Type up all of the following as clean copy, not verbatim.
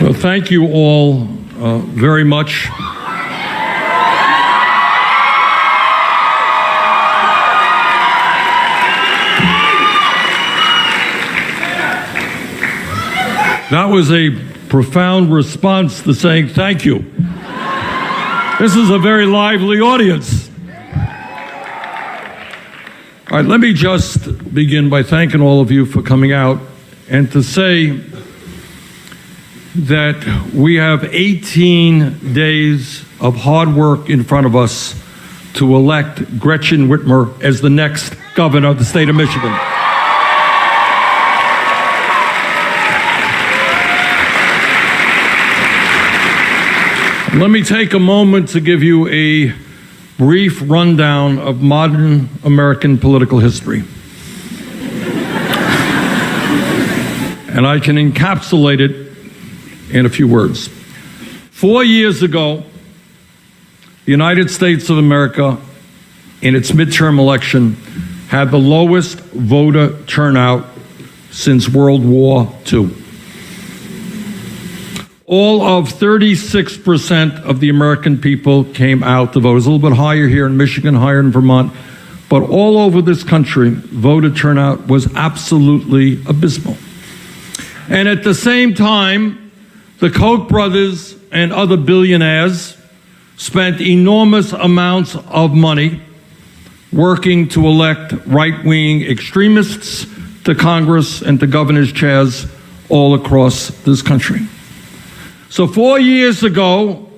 Well, thank you all very much. That was a profound response to saying thank you. This is a very lively audience. All right, let me just begin by thanking all of you for coming out and to say that we have 18 days of hard work in front of us to elect Gretchen Whitmer as the next governor of the state of Michigan. Let me take a moment to give you a brief rundown of modern American political history. And I can encapsulate it in a few words. 4 years ago, the United States of America, in its midterm election, had the lowest voter turnout since World War II. All of 36% of the American people came out to vote. It was a little bit higher here in Michigan, higher in Vermont, but all over this country, voter turnout was absolutely abysmal. And at the same time, the Koch brothers and other billionaires spent enormous amounts of money working to elect right-wing extremists to Congress and to governor's chairs all across this country. So 4 years ago,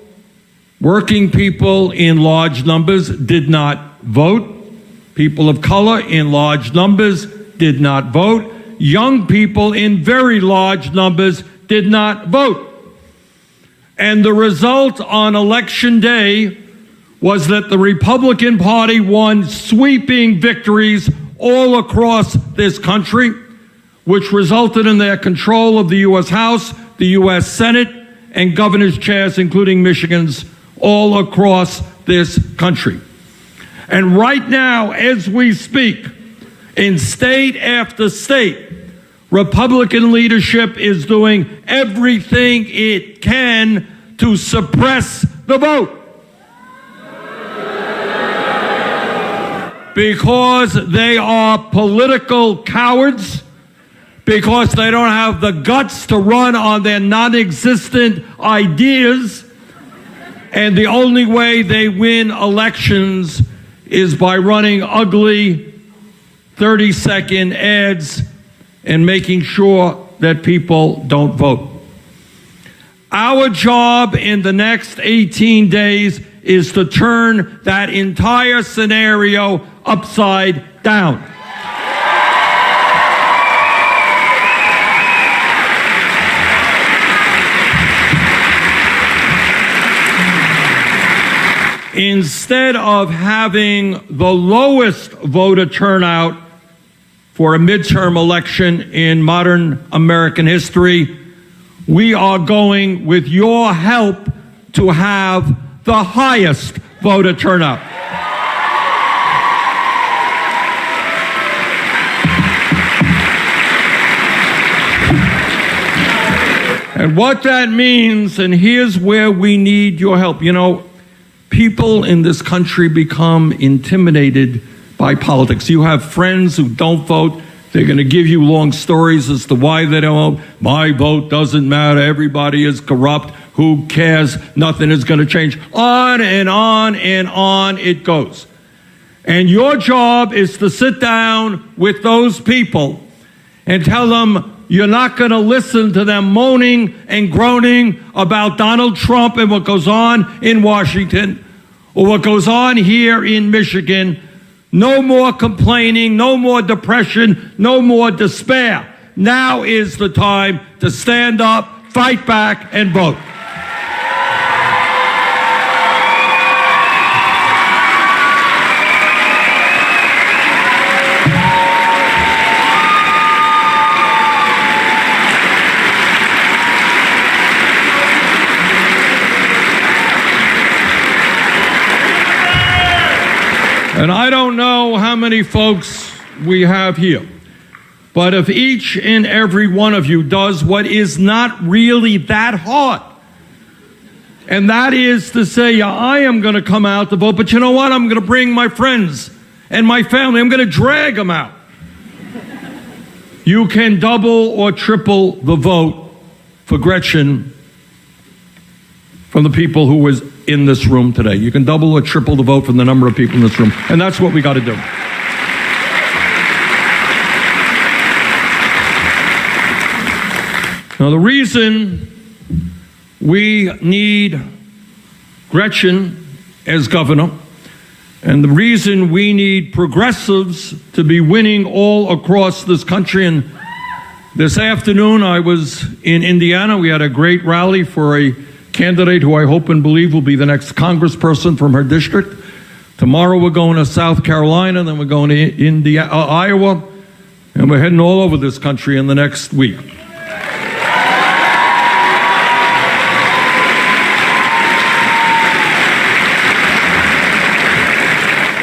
working people in large numbers did not vote. People of color in large numbers did not vote. Young people in very large numbers did not vote. And the result on election day was that the Republican Party won sweeping victories all across this country, which resulted in their control of the U.S. House, the U.S. Senate, and governor's chairs, including Michigan's, all across this country. And right now, as we speak, in state after state, Republican leadership is doing everything it can to suppress the vote. Because they are political cowards, because they don't have the guts to run on their non-existent ideas, and the only way they win elections is by running ugly 30-second ads and making sure that people don't vote. Our job in the next 18 days is to turn that entire scenario upside down. Instead of having the lowest voter turnout for a midterm election in modern American history, we are going, with your help, to have the highest voter turnout. And what that means, and here's where we need your help. You know, people in this country become intimidated by politics. You have friends who don't vote. They're going to give you long stories as to why they don't vote. My vote doesn't matter. Everybody is corrupt. Who cares? Nothing is going to change. On and on and on it goes. And your job is to sit down with those people and tell them you're not going to listen to them moaning and groaning about Donald Trump and what goes on in Washington or what goes on here in Michigan. No more complaining, no more depression, no more despair. Now is the time to stand up, fight back, and vote. And I don't know how many folks we have here, But if each and every one of you does what is not really that hard, and that is to say, yeah, I am going to come out to vote, but you know what? I'm going to bring my friends and my family. I'm going to drag them out. You can double or triple the vote for Gretchen from the people who was in this room today. You can double or triple the vote from the number of people in this room. And that's what we got to do. Now, the reason we need Gretchen as governor, and the reason we need progressives to be winning all across this country, and this afternoon I was in Indiana. We had a great rally for a candidate who I hope and believe will be the next congressperson from her district. Tomorrow we're going to South Carolina, then we're going to Iowa, and we're heading all over this country in the next week.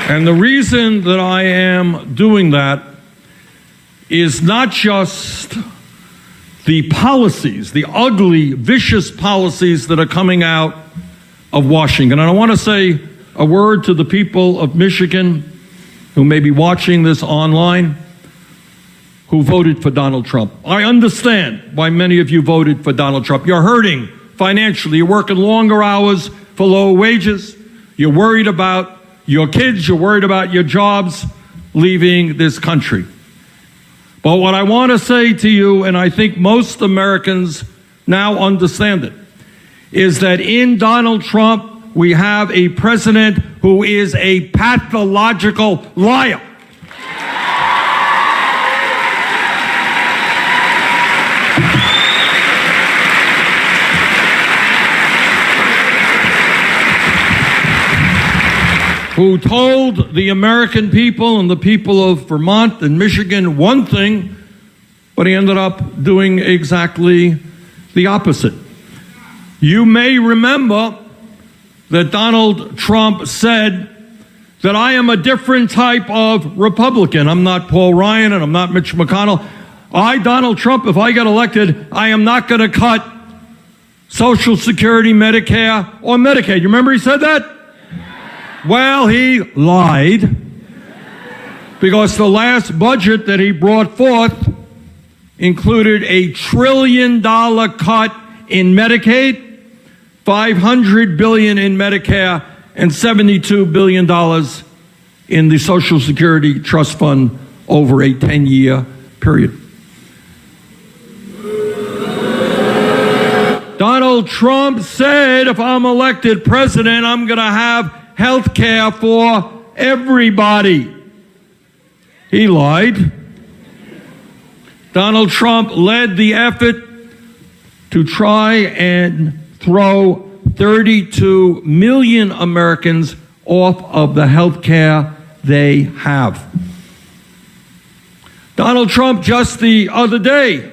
And the reason that I am doing that is not just the policies, the ugly, vicious policies that are coming out of Washington. And I want to say a word to the people of Michigan who may be watching this online, who voted for Donald Trump. I understand why many of you voted for Donald Trump. You're hurting financially. You're working longer hours for lower wages. You're worried about your kids. You're worried about your jobs leaving this country. But what I want to say to you, and I think most Americans now understand it, is that in Donald Trump, we have a president who is a pathological liar. Who told the American people and the people of Vermont and Michigan one thing, but he ended up doing exactly the opposite. You may remember that Donald Trump said that I am a different type of Republican. I'm not Paul Ryan and I'm not Mitch McConnell. Donald Trump, if I get elected, I am not going to cut Social Security, Medicare, or Medicaid. You remember he said that? Well, he lied, because the last budget that he brought forth included a $1 trillion cut in Medicaid, $500 billion in Medicare, and $72 billion in the Social Security Trust Fund over a 10-year period. Donald Trump said, if I'm elected president, I'm going to have health care for everybody. He lied. Donald Trump led the effort to try and throw 32 million Americans off of the health care they have. Donald Trump just the other day,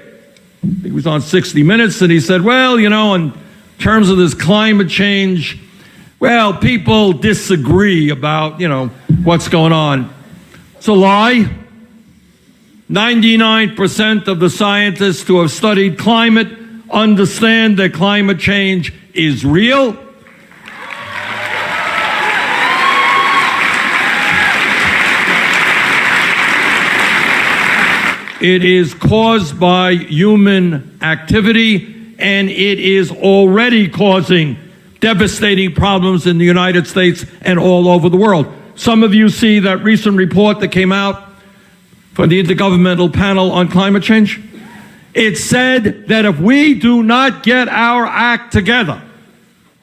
he was on 60 Minutes, and he said, well, you know, in terms of this climate change, well, people disagree about, you know, what's going on. It's a lie. 99% of the scientists who have studied climate understand that climate change is real. It is caused by human activity, and it is already causing devastating problems in the United States and all over the world. Some of you see that recent report that came out from the Intergovernmental Panel on Climate Change. It said that if we do not get our act together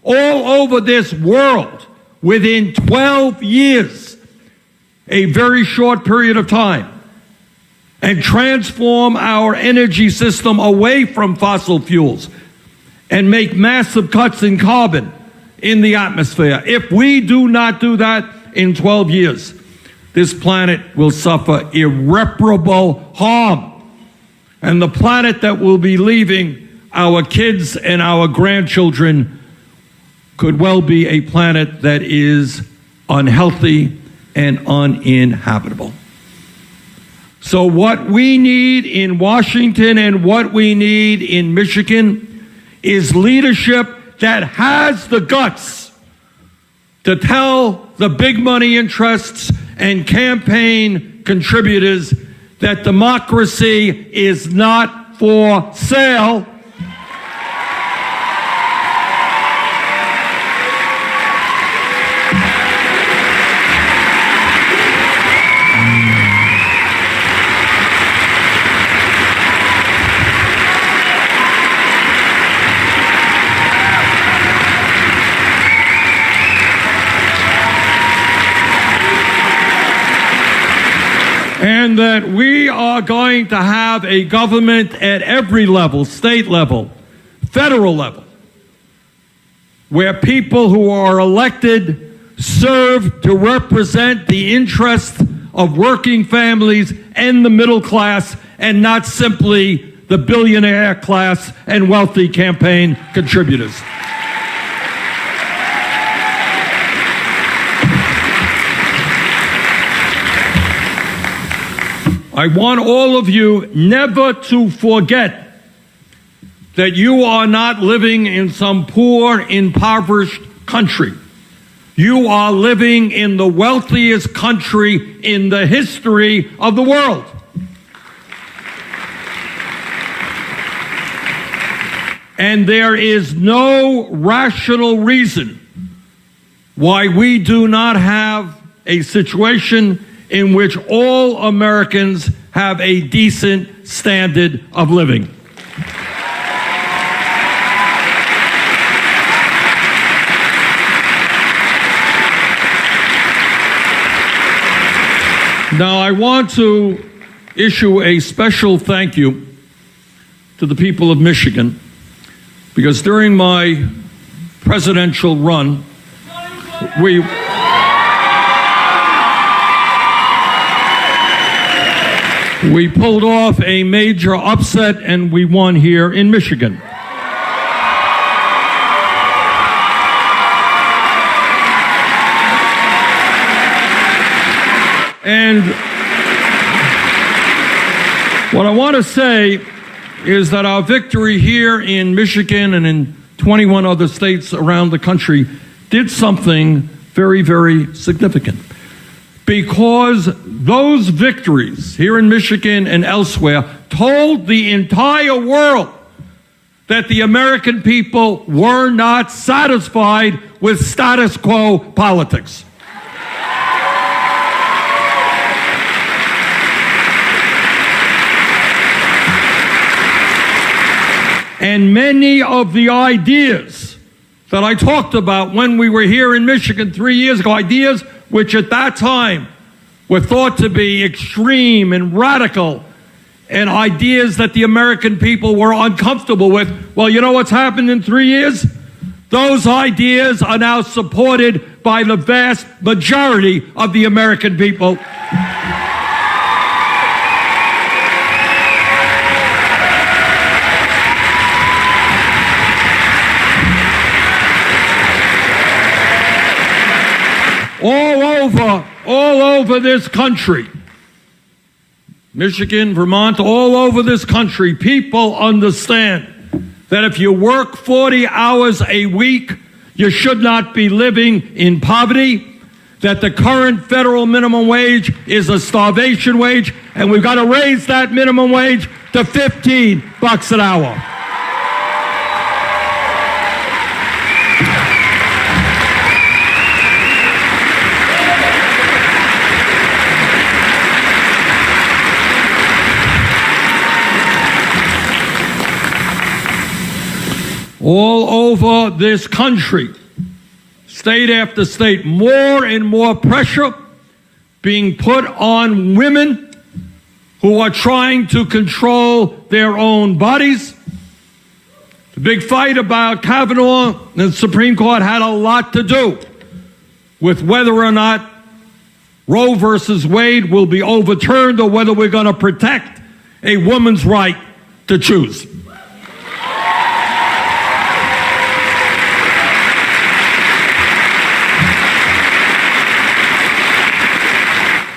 all over this world within 12 years, a very short period of time, and transform our energy system away from fossil fuels and make massive cuts in carbon in the atmosphere. If we do not do that in 12 years, this planet will suffer irreparable harm. And the planet that will be leaving our kids and our grandchildren could well be a planet that is unhealthy and uninhabitable. So what we need in Washington and what we need in Michigan is leadership that has the guts to tell the big money interests and campaign contributors that democracy is not for sale. And that we are going to have a government at every level, state level, federal level, where people who are elected serve to represent the interests of working families and the middle class, and not simply the billionaire class and wealthy campaign contributors. I want all of you never to forget that you are not living in some poor, impoverished country. You are living in the wealthiest country in the history of the world. And there is no rational reason why we do not have a situation in which all Americans have a decent standard of living. Now, I want to issue a special thank you to the people of Michigan, because during my presidential run, we pulled off a major upset and we won here in Michigan. And what I want to say is that our victory here in Michigan and in 21 other states around the country did something very, very significant. Because those victories here in Michigan and elsewhere told the entire world that the American people were not satisfied with status quo politics. And many of the ideas that I talked about when we were here in Michigan 3 years ago, ideas which at that time were thought to be extreme and radical, and ideas that the American people were uncomfortable with. Well, you know what's happened in 3 years? Those ideas are now supported by the vast majority of the American people. All over this country, Michigan, Vermont, all over this country, people understand that if you work 40 hours a week, you should not be living in poverty, that the current federal minimum wage is a starvation wage, and we've got to raise that minimum wage to $15 an hour. All over this country, state after state, more and more pressure being put on women who are trying to control their own bodies. The big fight about Kavanaugh and the Supreme Court had a lot to do with whether or not Roe versus Wade will be overturned or whether we're going to protect a woman's right to choose.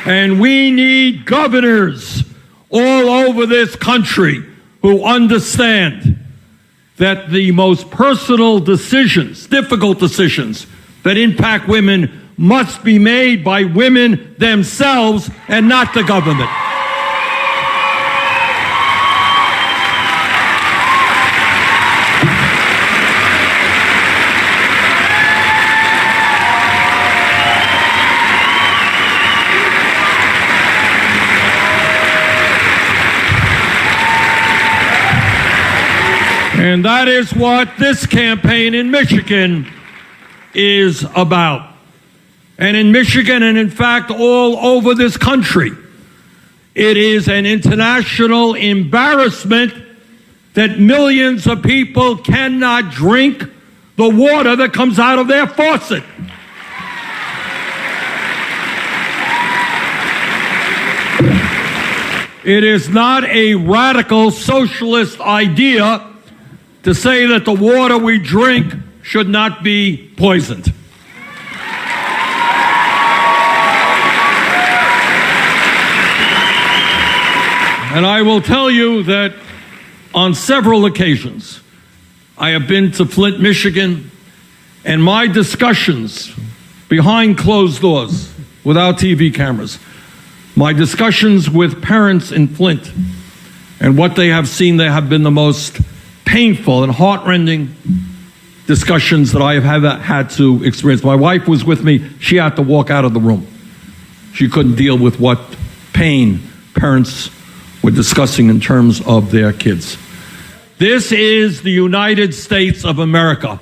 And we need governors all over this country who understand that the most personal decisions, difficult decisions that impact women must be made by women themselves and not the government. And that is what this campaign in Michigan is about. And in Michigan, and in fact all over this country, it is an international embarrassment that millions of people cannot drink the water that comes out of their faucet. It is not a radical socialist idea to say that the water we drink should not be poisoned. And I will tell you that on several occasions, I have been to Flint, Michigan, and my discussions behind closed doors, without TV cameras, my discussions with parents in Flint and what they have seen, they have been the most painful and heartrending discussions that I have had to experience. My wife was with me. She had to walk out of the room. She couldn't deal with what pain parents were discussing in terms of their kids. This is the United States of America.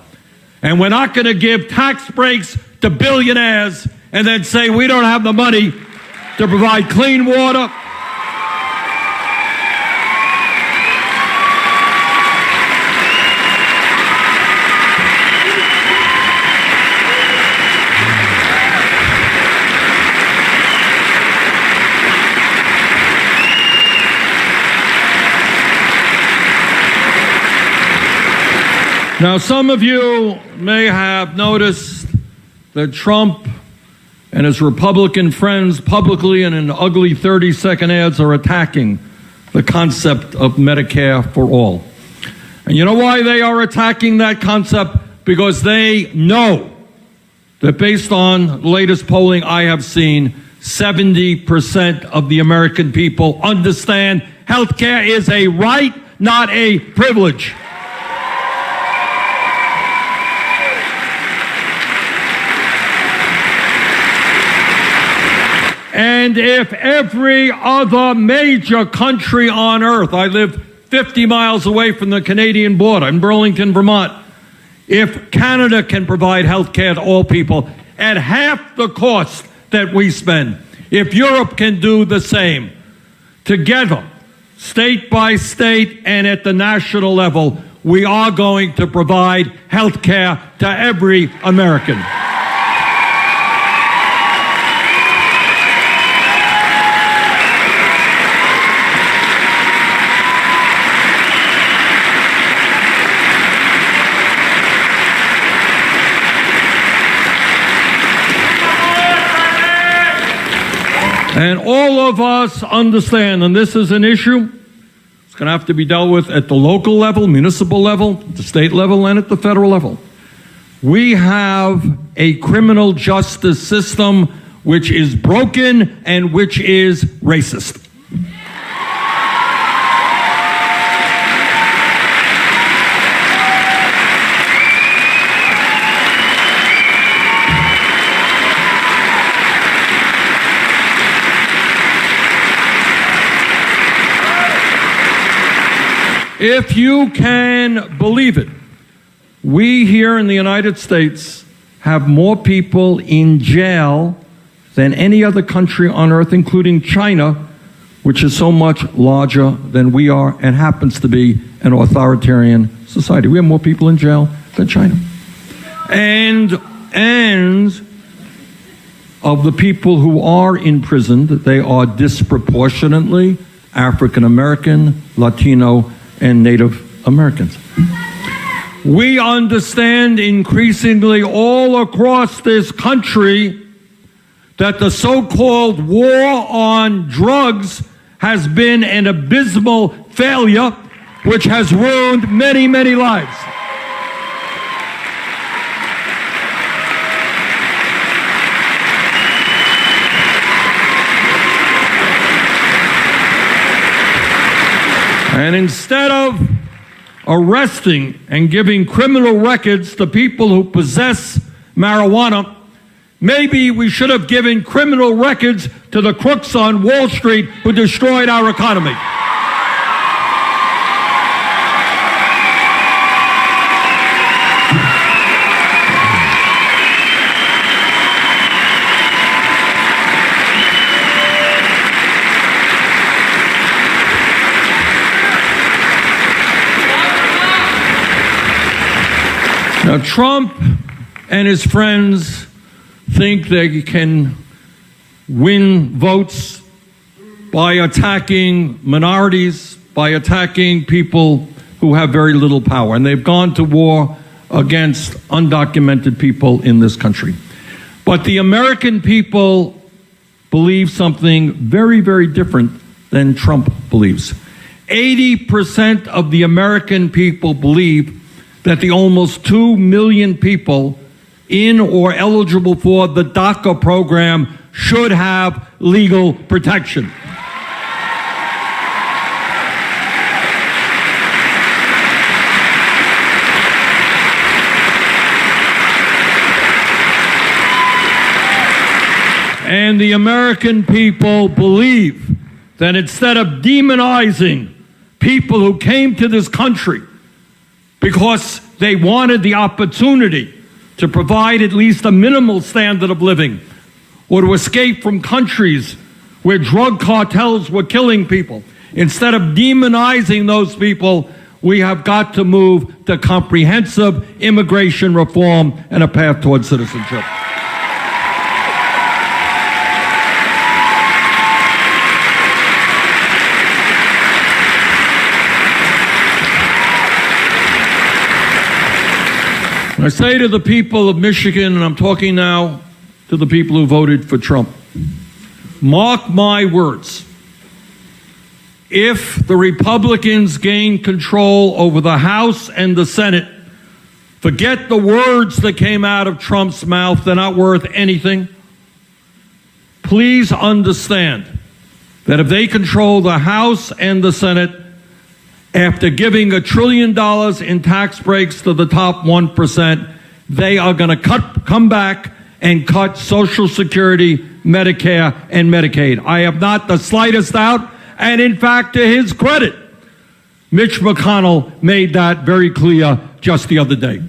And we're not going to give tax breaks to billionaires and then say we don't have the money to provide clean water. Now, some of you may have noticed that Trump and his Republican friends publicly and in ugly 30-second ads are attacking the concept of Medicare for all. And you know why they are attacking that concept? Because they know that based on the latest polling I have seen, 70% of the American people understand health care is a right, not a privilege. And if every other major country on earth, I live 50 miles away from the Canadian border in Burlington, Vermont, if Canada can provide health care to all people at half the cost that we spend, if Europe can do the same, together, state by state and at the national level, we are going to provide health care to every American. And all of us understand, and this is an issue, it's going to have to be dealt with at the local level, municipal level, the state level, and at the federal level. We have a criminal justice system which is broken and which is racist. If you can believe it, we here in the United States have more people in jail than any other country on earth, including China, which is so much larger than we are and happens to be an authoritarian society. We have more people in jail than China. And of the people who are imprisoned, they are disproportionately African American, Latino, and Native Americans. We understand increasingly all across this country that the so-called war on drugs has been an abysmal failure which has ruined many, many lives. And instead of arresting and giving criminal records to people who possess marijuana, maybe we should have given criminal records to the crooks on Wall Street who destroyed our economy. Now, Trump and his friends think they can win votes by attacking minorities, by attacking people who have very little power. And they've gone to war against undocumented people in this country. But the American people believe something very, very different than Trump believes. 80% of the American people believe that the almost 2 million people in or eligible for the DACA program should have legal protection. And the American people believe that instead of demonizing people who came to this country because they wanted the opportunity to provide at least a minimal standard of living or to escape from countries where drug cartels were killing people, instead of demonizing those people, we have got to move to comprehensive immigration reform and a path towards citizenship. I say to the people of Michigan, and I'm talking now to the people who voted for Trump, mark my words. If the Republicans gain control over the House and the Senate, forget the words that came out of Trump's mouth. They're not worth anything. Please understand that if they control the House and the Senate, after giving $1 trillion in tax breaks to the top 1%, they are going to come back and cut Social Security, Medicare, and Medicaid. I have not the slightest doubt, and in fact, to his credit, Mitch McConnell made that very clear just the other day.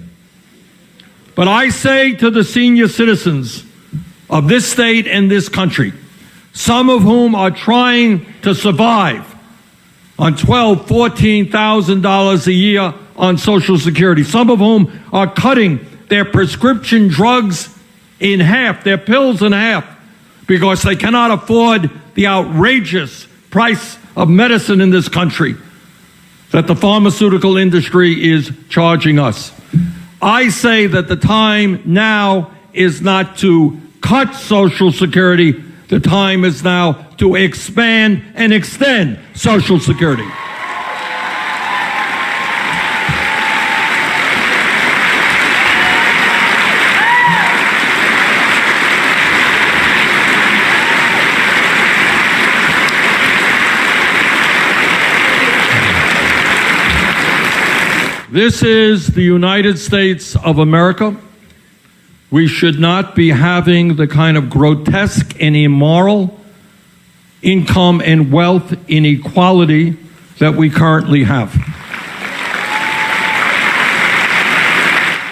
But I say to the senior citizens of this state and this country, some of whom are trying to survive on $12,000, $14,000 a year on Social Security, some of whom are cutting their prescription drugs in half, their pills in half, because they cannot afford the outrageous price of medicine in this country that the pharmaceutical industry is charging us. I say that the time now is not to cut Social Security. The time is now to expand and extend Social Security. This is the United States of America. We should not be having the kind of grotesque and immoral income and wealth inequality that we currently have.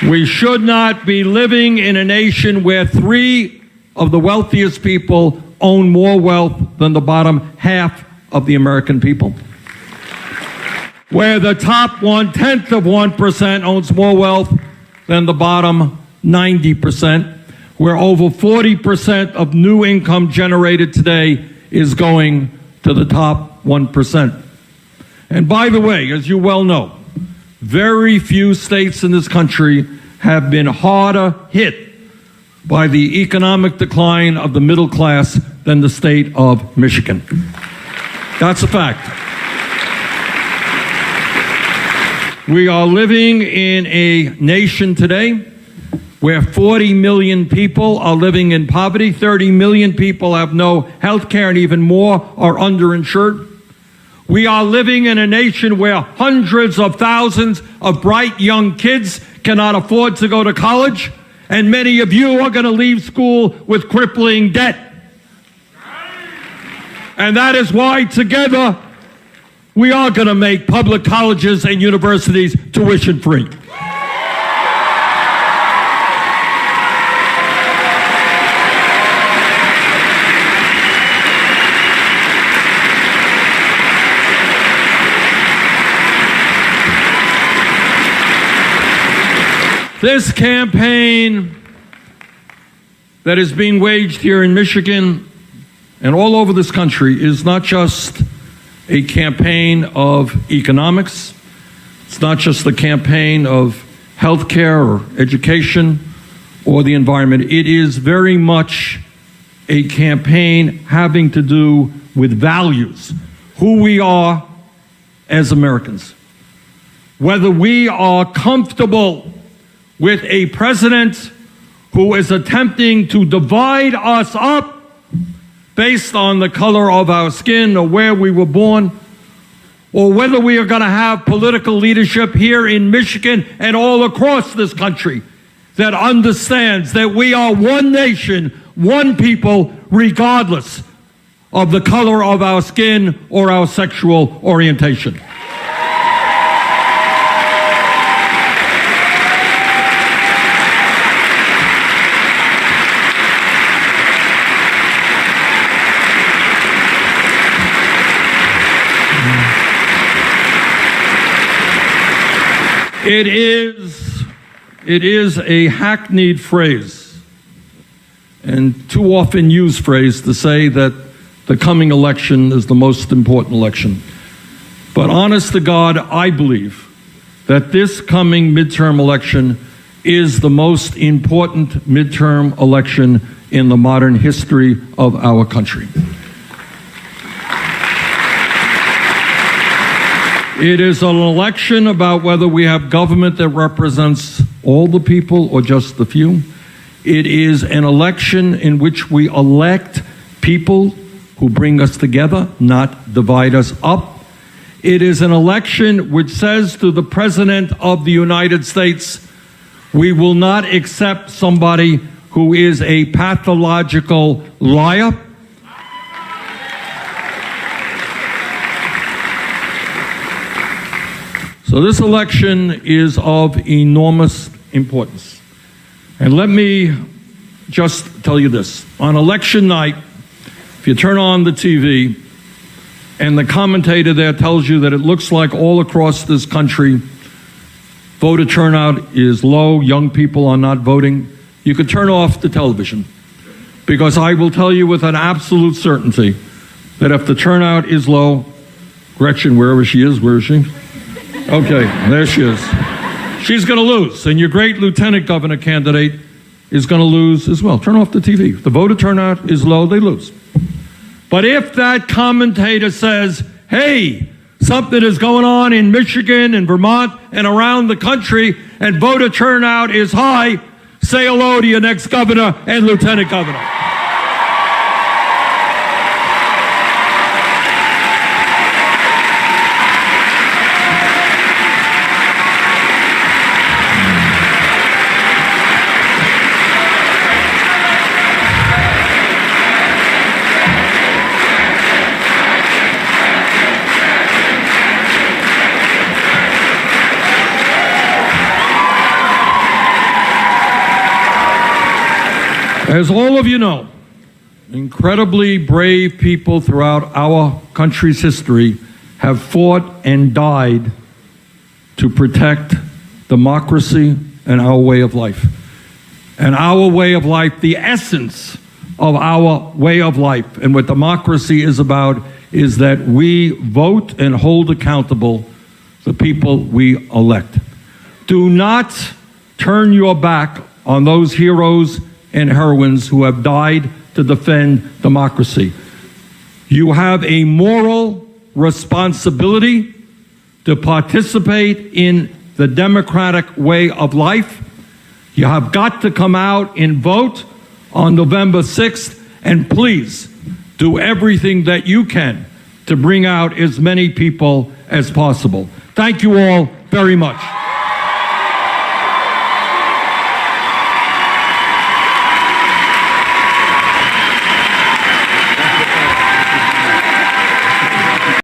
We should not be living in a nation where 3 of the wealthiest people own more wealth than the bottom half of the American people. Where the top 1/10 of 1% owns more wealth than the bottom 90%, where over 40% of new income generated today is going to the top 1%. And by the way, as you well know, very few states in this country have been harder hit by the economic decline of the middle class than the state of Michigan. That's a fact. We are living in a nation today where 40 million people are living in poverty, 30 million people have no health care, and even more are underinsured. We are living in a nation where hundreds of thousands of bright young kids cannot afford to go to college, and many of you are going to leave school with crippling debt. And that is why together we are going to make public colleges and universities tuition free. This campaign that is being waged here in Michigan and all over this country is not just a campaign of economics. It's not just a campaign of health care or education or the environment. It is very much a campaign having to do with values, who we are as Americans. Whether we are comfortable with a president who is attempting to divide us up based on the color of our skin or where we were born, or whether we are going to have political leadership here in Michigan and all across this country that understands that we are one nation, one people, regardless of the color of our skin or our sexual orientation. It is a hackneyed phrase and too often used phrase to say that the coming election is the most important election. But honest to God, I believe that this coming midterm election is the most important midterm election in the modern history of our country. It is an election about whether we have government that represents all the people or just the few. It is an election in which we elect people who bring us together, not divide us up. It is an election which says to the President of the United States, we will not accept somebody who is a pathological liar. So this election is of enormous importance. And let me just tell you this. On election night, if you turn on the TV and the commentator there tells you that it looks like all across this country, voter turnout is low, young people are not voting, you could turn off the television. Because I will tell you with an absolute certainty that if the turnout is low, Gretchen, wherever she is, where is she? Okay, there she is. She's going to lose, and your great lieutenant governor candidate is going to lose as well. Turn off the TV. If the voter turnout is low, they lose. But if that commentator says, hey, something is going on in Michigan and Vermont and around the country, and voter turnout is high, say hello to your next governor and lieutenant governor. As all of you know, incredibly brave people throughout our country's history have fought and died to protect democracy and our way of life. And our way of life, the essence of our way of life and what democracy is about is that we vote and hold accountable the people we elect. Do not turn your back on those heroes and heroines who have died to defend democracy. You have a moral responsibility to participate in the democratic way of life. You have got to come out and vote on November 6th, and please do everything that you can to bring out as many people as possible. Thank you all very much.